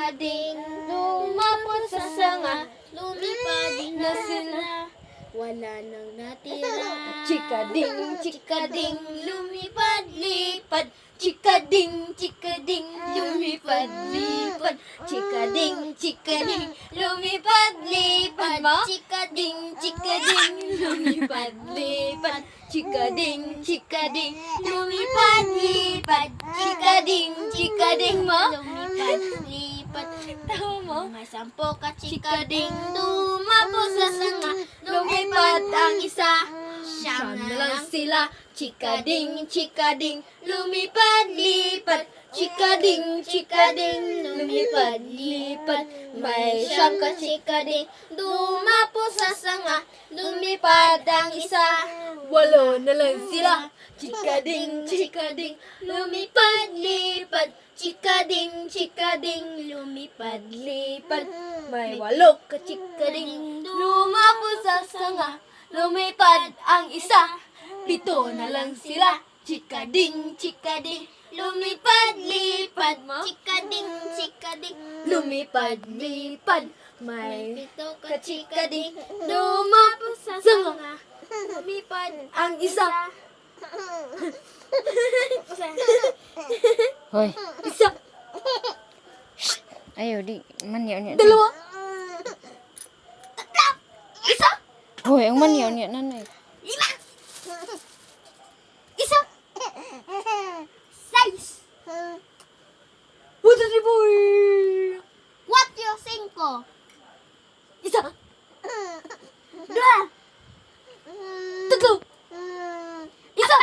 chikading, lumapot sa sanga, lumipad na sila. Wala nang natira. Chikading, chikading, lumipad-lipad. Chikading, chikading, lumipad-lipad. Chikading, chikading, lumipad-lipad. Chikading, chikading, lumipad-lipad. Chikading, chikading, lumipad-lipad. Chikading, chikading mo, lumipad-lipad. Tama mo? May 10 ka chikading, dumapo sa sanga, lumipad ang isa. Siyam na lang sila. Chikading, chikading, lumipad-lipad. Chikading, chikading, lumipad-lipad. May 9 ka chikading, dumapo sa sanga, lumipad ang isa. 8 na lang sila. Chikading, chikading, lumipad-lipad. Chikading, chikading, lumipad-lipad. May 8 ka chikading, dumapo sa sanga, lumipad ang isa. 7 na lang sila. Chikading, chikading, lumipad-lipad. Chikading, chikading, lumipad-lipad. May 7 ka chikading, dumapo sa sanga, lumipad ang isa. Hoy, Isa, ayaw di manyaw niya. 2, isa, Hoy, ang manyaw niya nanay. 5, isa, 6, 1, 2, 3, 4, 5, isa, 2, 3, isa,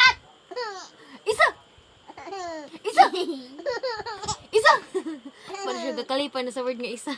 isa, isa, isa. Para siya kakalipan na sa word nga isa.